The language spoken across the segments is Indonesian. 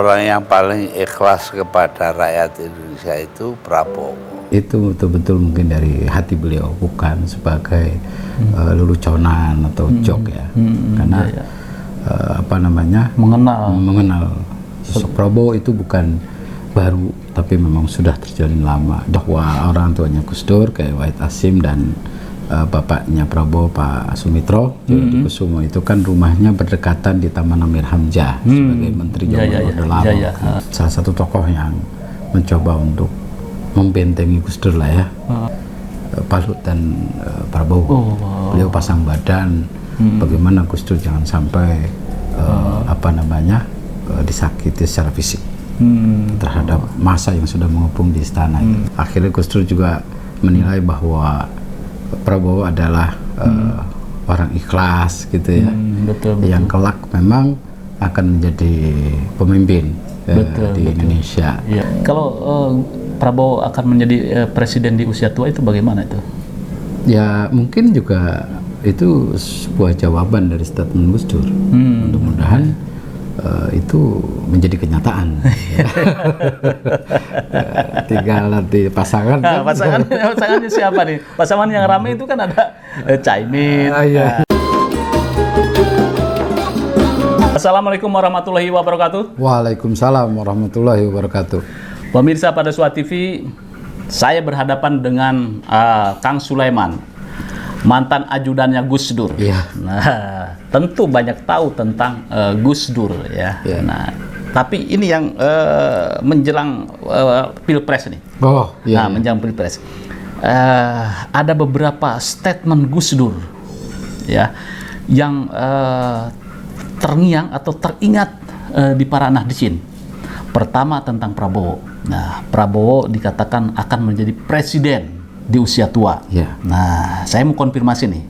orang yang paling ikhlas kepada rakyat Indonesia itu Prabowo. Itu betul-betul mungkin dari hati beliau, bukan sebagai leluconan atau joke ya. Karena mengenal sosok Prabowo itu bukan baru, tapi memang sudah terjalin lama. Bahwa orang tuanya Gus Dur kayak Wahid Hasyim dan bapaknya Prabowo Pak Sumitro Dikusumo itu kan rumahnya berdekatan di Taman Amir Hamzah sebagai Menteri Zaman Orde Lama. Salah satu tokoh yang mencoba untuk membentengi Gus Dur lah ya. Pak Lut dan Prabowo, beliau pasang badan bagaimana Gus Dur jangan sampai disakiti secara fisik terhadap massa yang sudah mengepung di istana itu. Akhirnya Gus Dur juga menilai bahwa Prabowo adalah orang ikhlas gitu ya, betul. Yang kelak memang akan menjadi pemimpin di Indonesia. Ya. Kalau Prabowo akan menjadi presiden di usia tua itu bagaimana itu? Ya mungkin juga itu sebuah jawaban dari statement Gus Dur. Mudah-mudahan itu menjadi kenyataan. Tinggal nanti pasangan. Nah, pasangannya siapa nih? Pasangan yang ramai itu kan ada Caimin. Assalamualaikum warahmatullahi wabarakatuh. Waalaikumsalam warahmatullahi wabarakatuh. Pemirsa pada Suat TV, saya berhadapan dengan Kang Sulaiman, mantan ajudannya Gus Dur. Nah, tentu banyak tahu tentang Gus Dur ya. Nah, tapi ini yang menjelang Pilpres nih. Menjelang Pilpres. Ada beberapa statement Gus Dur ya yang terngiang atau teringat di para nahdiyin. Pertama tentang Prabowo. Nah, Prabowo dikatakan akan menjadi presiden di usia tua. Nah, saya mau konfirmasi nih.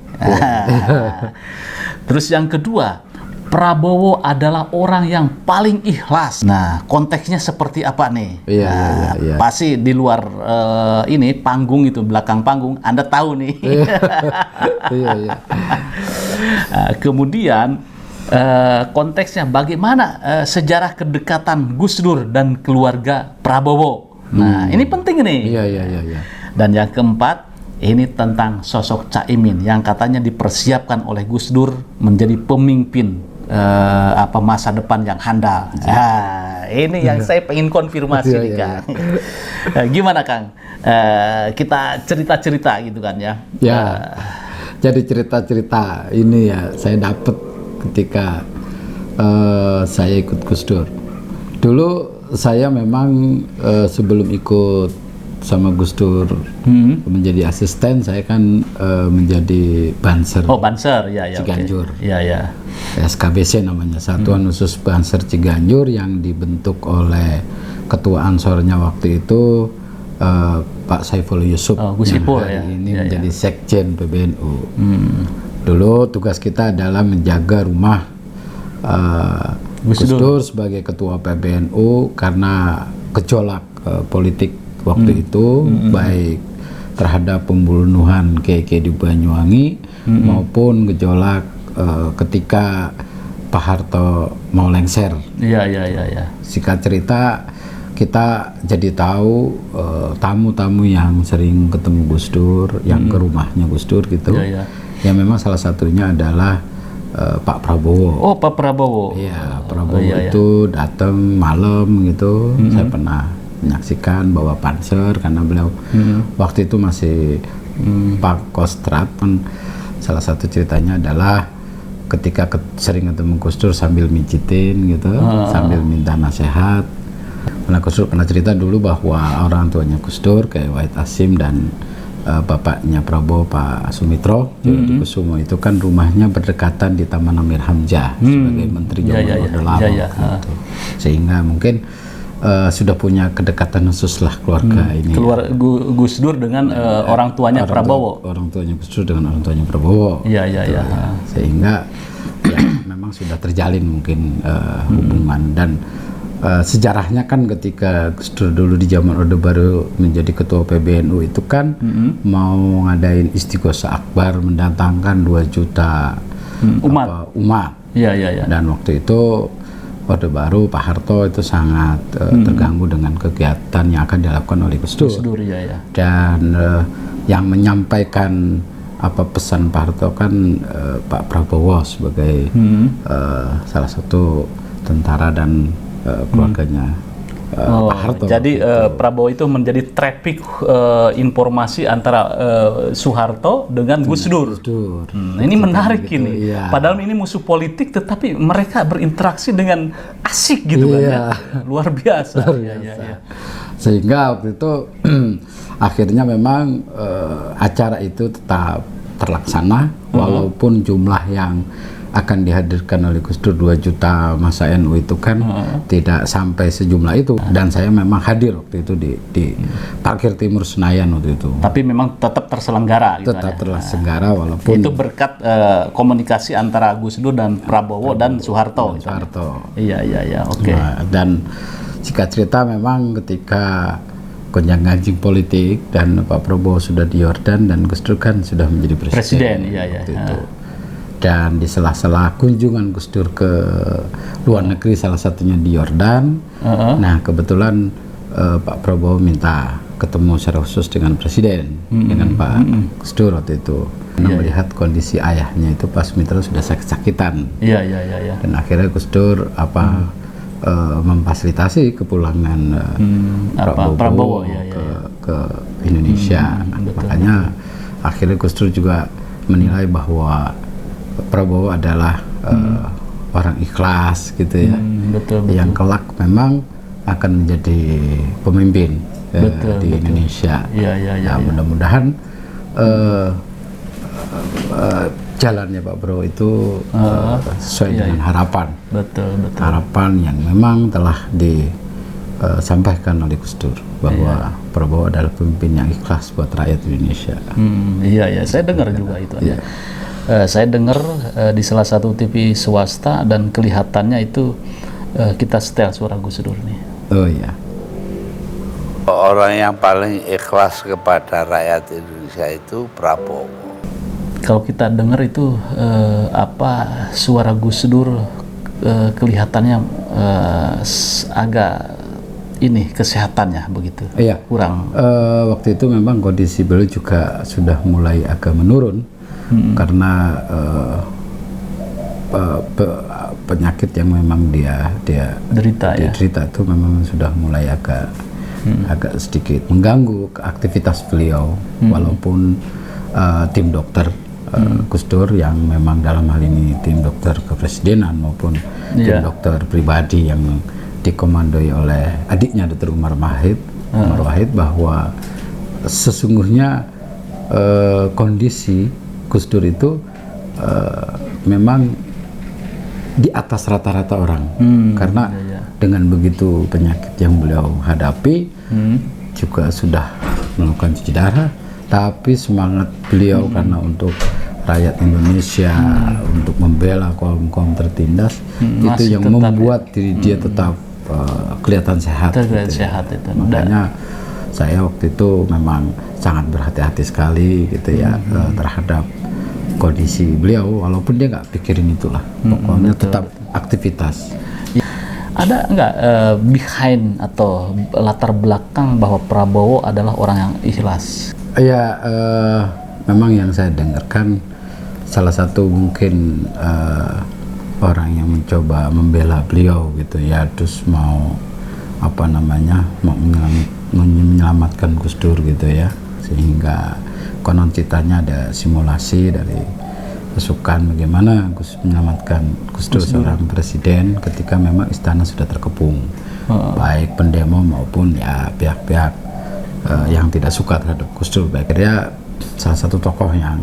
Terus yang kedua, Prabowo adalah orang yang paling ikhlas. Nah, konteksnya seperti apa nih? Pasti di luar ini panggung itu, belakang panggung, Anda tahu nih. Kemudian konteksnya bagaimana sejarah kedekatan Gus Dur dan keluarga Prabowo. Nah, ini penting nih. Dan yang keempat, ini tentang sosok Caimin yang katanya dipersiapkan oleh Gus Dur menjadi pemimpin masa depan yang handal. Ini yang saya pengen konfirmasi nih, Kang. Gimana, Kang? Kita cerita-cerita gitu kan ya. Jadi cerita-cerita ini ya saya dapat ketika saya ikut Gus Dur. Dulu saya memang sebelum ikut sama Gus Dur menjadi asisten, saya kan menjadi Banser. Banser, Ciganjur. Okay. SKBC namanya, Satuan Khusus Banser Ciganjur, yang dibentuk oleh ketua Ansornya waktu itu Pak Saiful Yusuf. Gus Ipul ya. Ini menjadi Sekjen PBNU. Dulu tugas kita adalah menjaga rumah Gus Dur sebagai ketua PBNU karena gejolak politik waktu itu, baik terhadap pembunuhan Kiai di Banyuwangi maupun gejolak ketika Pak Harto mau lengser. Singkat cerita, kita jadi tahu tamu-tamu yang sering ketemu Gus Dur, yang ke rumahnya Gus Dur gitu. Ya memang salah satunya adalah Pak Prabowo. Pak Prabowo. Prabowo itu datang malam gitu. Saya pernah menyaksikan bawa panser karena beliau waktu itu masih Pak Kostrat. Salah satu ceritanya adalah ketika sering ketemu Gus Dur sambil mijitin gitu, sambil minta nasihat. Karena Gus Dur pernah cerita dulu bahwa orang tuanya Gus Dur kayak Wahid Hasyim dan bapaknya Prabowo Pak Sumitro Dikusumo itu kan rumahnya berdekatan di Taman Amir Hamzah sebagai Menteri Zaman Orde Lama gitu. Sehingga mungkin sudah punya kedekatan khusus lah keluarga ini. Gus Dur dengan orang tuanya Prabowo. Orang tuanya Gus Dur dengan orang tuanya Prabowo. Sehingga ya memang sudah terjalin mungkin hubungan. Dan sejarahnya kan ketika Gus Dur dulu di zaman Orde Baru menjadi ketua PBNU itu kan mau ngadain Istighosah Akbar mendatangkan 2 juta umat. Dan waktu itu Orde Baru Pak Harto itu sangat terganggu dengan kegiatan yang akan dilakukan oleh Gus Dur. Ya. Dan yang menyampaikan apa pesan Pak Harto kan Pak Prabowo sebagai salah satu tentara dan keluarganya Pak Harto. Jadi Prabowo itu menjadi traffic informasi antara Soeharto dengan Gus Dur. Ini menarik ini. Iya. Padahal ini musuh politik, tetapi mereka berinteraksi dengan asik gitu kan ya. Luar biasa. Iya. Sehingga waktu itu akhirnya memang acara itu tetap terlaksana walaupun jumlah yang akan dihadirkan oleh Gus Dur 2 juta masa NU itu kan tidak sampai sejumlah itu, dan saya memang hadir waktu itu di Parkir Timur Senayan waktu itu. Tapi memang tetap terselenggara gitu. Tetap terselenggara walaupun itu berkat komunikasi antara Gus Dur dan Prabowo dan Soeharto. Soeharto. Iya, oke. Nah, dan singkat cerita memang ketika gonjang-ganjing politik dan Pak Prabowo sudah di Yordan dan Gus Dur kan sudah menjadi presiden. Iya. Waktu itu. Dan di sela-sela kunjungan Gus Dur ke luar negeri, salah satunya di Yordan, nah kebetulan Pak Prabowo minta ketemu secara khusus dengan presiden, dengan Pak Gus Dur waktu itu, karena melihat kondisi ayahnya itu pas Mitra sudah sakit-sakitan. Iya. Dan akhirnya Gus Dur memfasilitasi kepulangan Prabowo ke Indonesia. Makanya akhirnya Gus Dur juga menilai bahwa Prabowo adalah orang ikhlas gitu ya, betul. Yang kelak memang akan menjadi pemimpin di Indonesia. Iya. Mudah-mudahan jalannya Pak Prabowo itu sesuai dengan harapan. Betul. Harapan yang memang telah disampaikan oleh Gus Dur bahwa Prabowo adalah pemimpin yang ikhlas buat rakyat Indonesia. Iya, saya dengar juga itu. Iya. Saya dengar di salah satu TV swasta dan kelihatannya itu kita setel suara Gus Dur nih. Oh iya. Orang yang paling ikhlas kepada rakyat Indonesia itu Prabowo. Kalau kita dengar itu suara Gus Dur kelihatannya agak ini kesehatannya begitu. Iya. Kurang. Waktu itu memang kondisi beliau juga sudah mulai agak menurun. Karena penyakit yang memang dia derita itu memang sudah mulai agak sedikit mengganggu aktivitas beliau, walaupun tim dokter Gus Dur yang memang dalam hal ini tim dokter kepresidenan maupun tim dokter pribadi yang dikomandoi oleh adiknya Dr. Umar Wahid bahwa sesungguhnya kondisi Gus Dur itu memang di atas rata-rata orang, karena dengan begitu penyakit yang beliau hadapi, juga sudah melakukan cuci darah, tapi semangat beliau karena untuk rakyat Indonesia, untuk membela kaum tertindas, itu yang membuat diri dia tetap kelihatan sehat. Sehat itu. Makanya saya waktu itu memang sangat berhati-hati sekali gitu ya terhadap kondisi beliau, walaupun dia nggak pikirin itulah, pokoknya tetap aktivitas. Ada nggak behind atau latar belakang bahwa Prabowo adalah orang yang ikhlas? Ya, memang yang saya dengarkan salah satu mungkin orang yang mencoba membela beliau gitu ya, terus mau menyelamatkan Gus Dur gitu ya, sehingga konon ceritanya ada simulasi dari pasukan bagaimana menyelamatkan Gus Dur seorang presiden ketika memang istana sudah terkepung, baik pendemo maupun ya pihak-pihak yang tidak suka terhadap Gus Dur. Akhirnya salah satu tokoh yang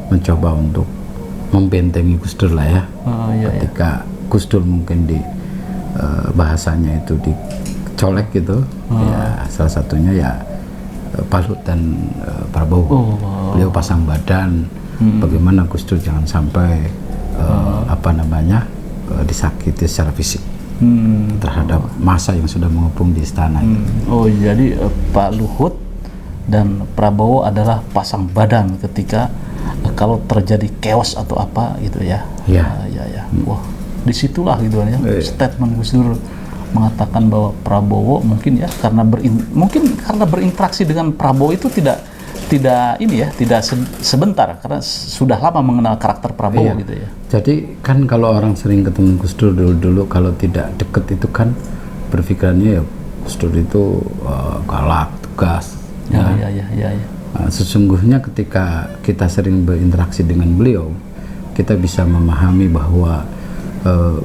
mencoba untuk membentengi Gus Dur lah ya, ketika Gus Dur mungkin di bahasanya itu dicolek gitu, ya salah satunya ya Pak Lut dan Prabowo. Beliau pasang badan bagaimana Gus Dur jangan sampai disakiti secara fisik terhadap massa yang sudah mengepung di istana itu. Jadi Pak Luhut dan Prabowo adalah pasang badan ketika kalau terjadi chaos atau apa gitu ya. Wah, disitulah gitu ya statement Gus Dur mengatakan bahwa Prabowo mungkin ya mungkin karena berinteraksi dengan Prabowo itu tidak sebentar karena sudah lama mengenal karakter Prabowo gitu ya. Jadi kan kalau orang sering ketemu Gus Dur dulu kalau tidak deket itu kan berpikirannya ya Gus Dur itu galak, tegas. Ya. Sesungguhnya ketika kita sering berinteraksi dengan beliau, kita bisa memahami bahwa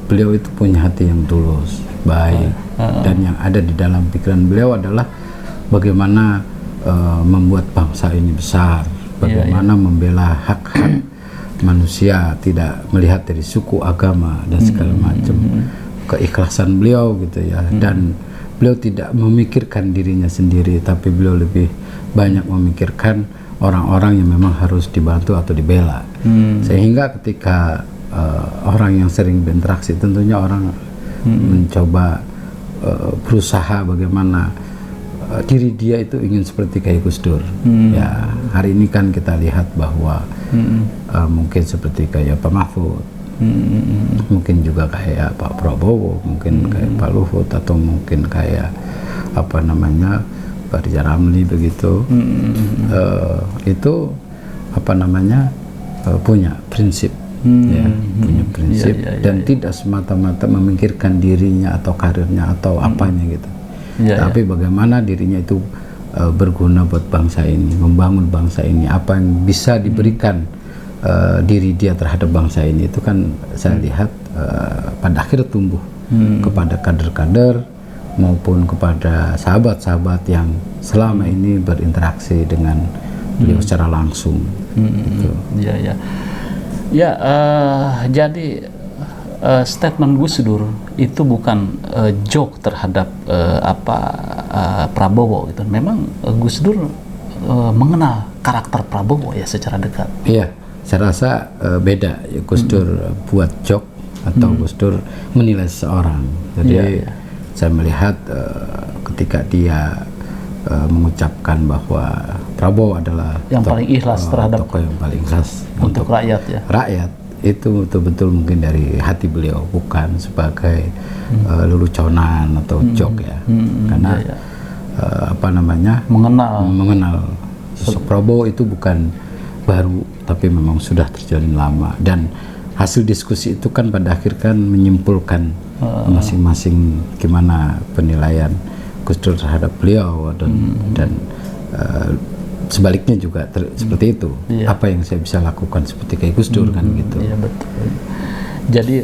beliau itu punya hati yang tulus, baik, dan yang ada di dalam pikiran beliau adalah bagaimana membuat bangsa ini besar, bagaimana membela hak-hak manusia, tidak melihat dari suku, agama, dan segala macam. Keikhlasan beliau gitu ya, dan beliau tidak memikirkan dirinya sendiri, tapi beliau lebih banyak memikirkan orang-orang yang memang harus dibantu atau dibela. Sehingga ketika orang yang sering berinteraksi, tentunya orang mencoba berusaha bagaimana diri dia itu ingin seperti kayak Gus Dur. Ya, hari ini kan kita lihat bahwa mungkin seperti kayak Pak Mahfud, mungkin juga kayak Pak Prabowo, mungkin kayak Pak Luhut, atau mungkin kayak apa namanya Pak Rizal Ramli begitu. Itu apa namanya punya prinsip, ya, punya prinsip dan tidak semata-mata memikirkan dirinya atau karirnya atau apanya gitu. Tapi bagaimana dirinya itu berguna buat bangsa ini, membangun bangsa ini, apa yang bisa diberikan diri dia terhadap bangsa ini, itu kan saya lihat pada akhirnya tumbuh kepada kader-kader maupun kepada sahabat-sahabat yang selama ini berinteraksi dengan beliau secara langsung. Gitu. Jadi statement Gus Dur itu bukan joke terhadap Prabowo gitu. Memang Gus Dur mengenal karakter Prabowo ya secara dekat. Iya, saya rasa beda ya, Gus Dur buat joke atau Gus Dur menilai seseorang. Jadi saya melihat ketika dia mengucapkan bahwa Prabowo adalah yang paling ikhlas terhadap tokoh yang paling ikhlas untuk rakyat ya. Rakyat itu betul-betul mungkin dari hati beliau, bukan sebagai leluconan atau joke ya. Karena apa namanya mengenal sosok Prabowo itu bukan baru, tapi memang sudah terjalin lama, dan hasil diskusi itu kan pada akhir kan menyimpulkan masing-masing gimana penilaian Gus Dur terhadap beliau, dan sebaliknya juga seperti itu. Apa yang saya bisa lakukan seperti kayak Gus Dur kan gitu. Iya betul. Jadi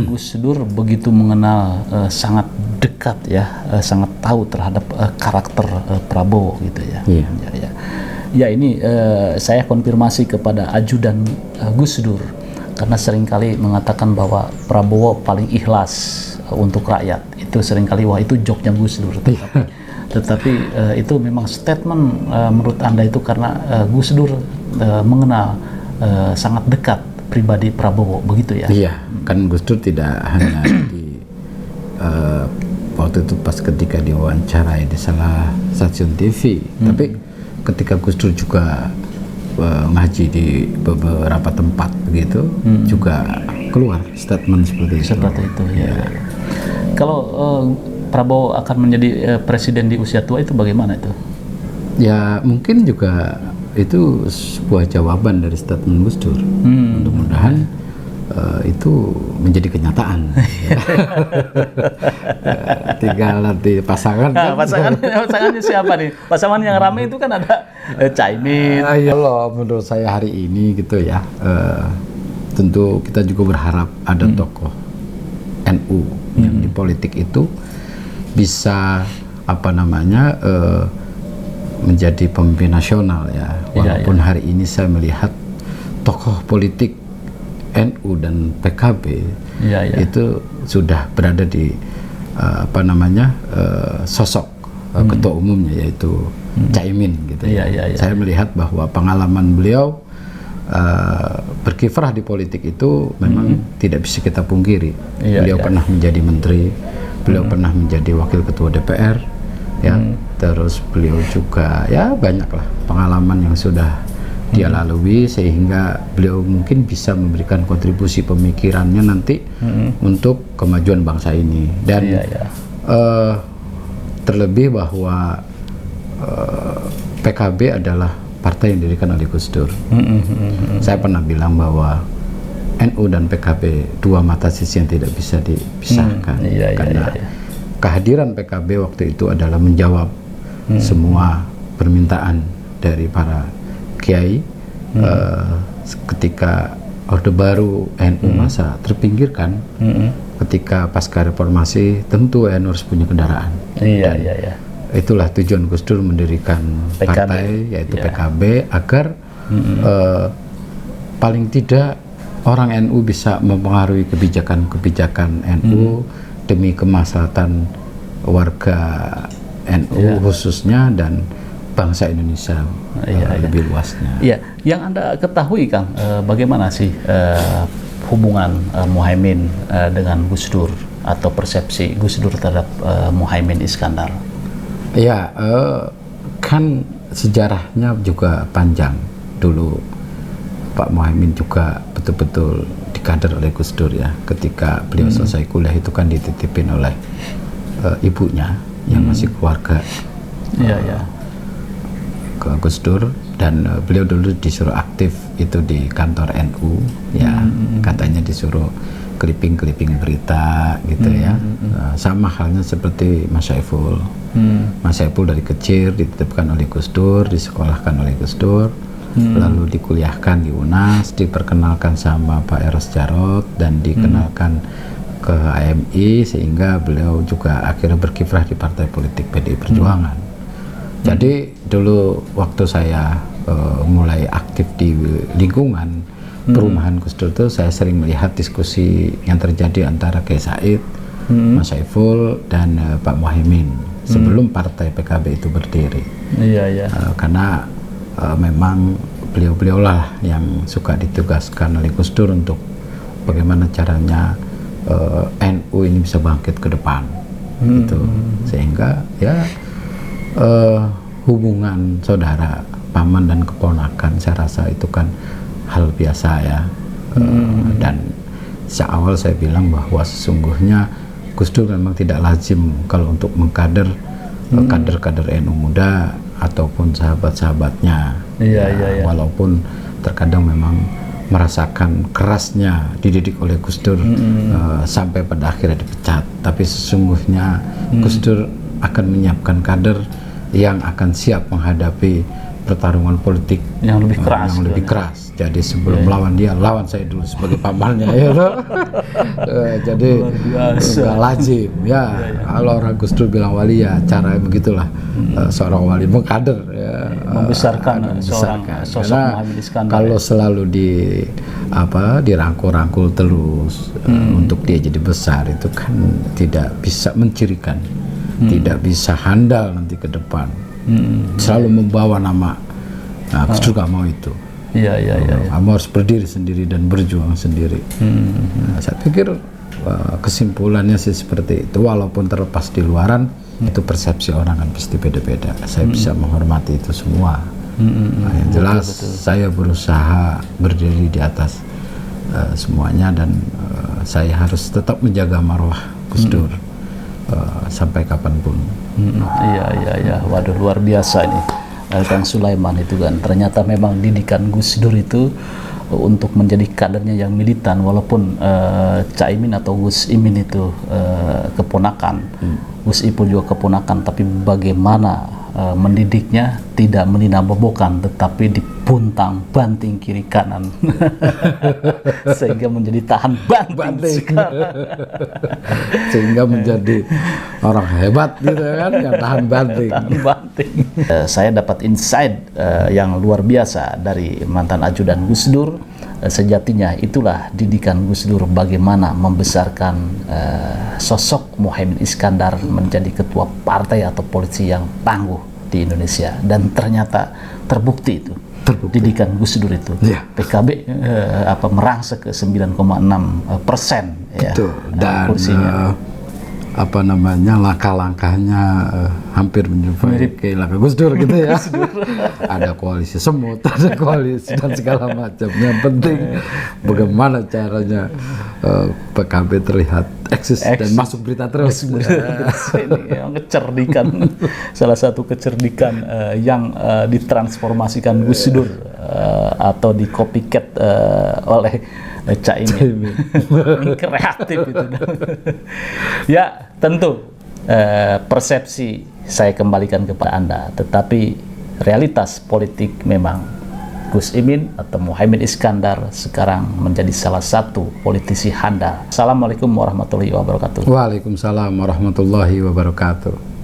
Gus Dur begitu mengenal, sangat dekat ya, sangat tahu terhadap karakter Prabowo gitu ya. Ya ini saya konfirmasi kepada ajudan Gus Dur, karena seringkali mengatakan bahwa Prabowo paling ikhlas untuk rakyat. Itu seringkali wah itu joknya Gus Dur. Tetapi itu memang statement menurut Anda itu karena Gus Dur mengenal sangat dekat pribadi Prabowo, begitu ya? Iya, kan Gus Dur tidak hanya di waktu itu pas ketika diwawancarai di salah stasiun TV, tapi ketika Gus Dur juga ngaji di beberapa tempat begitu, juga keluar statement seperti itu. Seperti itu ya. Kalau Prabowo akan menjadi presiden di usia tua itu bagaimana itu? Ya mungkin juga itu sebuah jawaban dari statement Gus Dur. Mudah-mudahan itu menjadi kenyataan. Tinggal nanti pasangan. Nah, pasangannya siapa nih? Pasangan yang ramai itu kan ada Caimin. Kalau menurut saya hari ini gitu ya, tentu kita juga berharap ada tokoh NU yang di politik itu bisa apa namanya menjadi pemimpin nasional ya. Walaupun hari ini saya melihat tokoh politik NU dan PKB itu sudah berada di apa namanya sosok ketua umumnya, yaitu Caimin gitu ya. Saya melihat bahwa pengalaman beliau berkiprah di politik itu memang tidak bisa kita pungkiri. Beliau pernah menjadi menteri, beliau pernah menjadi wakil ketua DPR ya, terus beliau juga ya banyaklah pengalaman yang sudah dia lalui, sehingga beliau mungkin bisa memberikan kontribusi pemikirannya nanti untuk kemajuan bangsa ini. Dan terlebih bahwa PKB adalah partai yang didirikan oleh Gus Dur. Saya pernah bilang bahwa NU dan PKB dua mata sisi yang tidak bisa dipisahkan, karena kehadiran PKB waktu itu adalah menjawab semua permintaan dari para kiai ketika Orde Baru NU masa terpinggirkan. Ketika pasca reformasi tentu NU harus punya kendaraan. Itulah tujuan Gus Dur mendirikan partai, yaitu PKB, agar paling tidak orang NU bisa mempengaruhi kebijakan NU demi kemaslahatan warga NU khususnya dan bangsa Indonesia lebih luasnya. Iya, yang Anda ketahui Kang, bagaimana sih hubungan Muhaimin dengan Gus Dur, atau persepsi Gus Dur terhadap Muhaimin Iskandar? Ya, kan sejarahnya juga panjang. Dulu Pak Muhaimin juga betul-betul dikader oleh Gus Dur ya. Ketika beliau selesai kuliah itu kan dititipin oleh ibunya yang masih keluarga ke Gus Dur, dan beliau dulu disuruh aktif itu di kantor NU ya. Katanya disuruh clipping berita gitu ya. Sama halnya seperti Mas Saiful. Mas Saiful dari kecil dititipkan oleh Gus Dur, disekolahkan oleh Gus Dur, lalu dikuliahkan di UNAS, diperkenalkan sama Pak Eros Jarot, dan dikenalkan ke AMI, sehingga beliau juga akhirnya berkiprah di partai politik PDI Perjuangan. Jadi dulu waktu saya mulai aktif di lingkungan perumahan Gus Dur itu, saya sering melihat diskusi yang terjadi antara Kiai Said, Mas Saiful, dan Pak Muhaimin sebelum partai PKB itu berdiri. Karena memang beliau-beliaulah yang suka ditugaskan oleh Gus Dur untuk bagaimana caranya NU ini bisa bangkit ke depan, gitu. Sehingga ya hubungan saudara, paman dan keponakan, saya rasa itu kan hal biasa ya. Dan sejak awal saya bilang bahwa sesungguhnya Gus Dur memang tidak lazim kalau untuk mengkader kader-kader NU muda ataupun sahabat-sahabatnya. Walaupun terkadang memang merasakan kerasnya dididik oleh Gus Dur sampai pada akhirnya dipecat, tapi sesungguhnya Gus Dur akan menyiapkan kader yang akan siap menghadapi pertarungan politik yang lebih keras. Jadi sebelum melawan dia, lawan saya dulu sebagai pamannya ya. Jadi nggak lazim ya. Kalau orang Gus Dur bilang wali, ya cara begitulah seorang wali mengkader ya, membesarkan seorang sosok Muhaimin Iskandar. Kalau selalu dirangkul-rangkul terus untuk dia jadi besar, itu kan tidak bisa mencirikan, tidak bisa handal nanti ke depan. Selalu membawa nama. Nah, Gus Dur gak mau itu. Kamu harus berdiri sendiri dan berjuang sendiri. Nah, saya pikir kesimpulannya sih seperti itu. Walaupun terlepas di luaran, itu persepsi orang kan pasti beda-beda. Saya bisa menghormati itu semua. Nah, yang jelas saya berusaha berdiri di atas semuanya, dan saya harus tetap menjaga marwah Gus Dur sampai kapanpun. Waduh, luar biasa ini Kang Sulaiman itu kan. Ternyata memang didikan Gus Dur itu untuk menjadi kadernya yang militan, walaupun Caimin atau Gus Imin itu keponakan, Gus Ipul juga keponakan, tapi bagaimana mendidiknya tidak meninabobokan, tetapi dipuntang banting kiri kanan sehingga menjadi tahan banting. Sehingga menjadi orang hebat gitu kan, yang tahan banting. Saya dapat insight yang luar biasa dari mantan ajudan Gus Dur. Sejatinya itulah didikan Gus Dur, bagaimana membesarkan sosok Muhaimin Iskandar menjadi ketua partai atau politisi yang tangguh di Indonesia. Dan ternyata terbukti itu. Didikan Gus Dur itu, PKB merangsek ke 9,6% ya, dan kursinya. apa namanya langkah-langkahnya hampir menyerupai kayak langkah Gus Dur gitu ya. Ada koalisi semut, ada koalisi dan segala macam. Yang penting bagaimana caranya PKB terlihat eksis dan masuk berita terus. Ini yang kecerdikan, salah satu kecerdikan yang ditransformasikan Gus Dur atau di copycat oleh Caimin. Kreatif itu. Ya, tentu persepsi saya kembalikan kepada Anda, tetapi realitas politik memang Gus Imin atau Muhaimin Iskandar sekarang menjadi salah satu politisi handal. Assalamualaikum warahmatullahi wabarakatuh. Waalaikumsalam warahmatullahi wabarakatuh.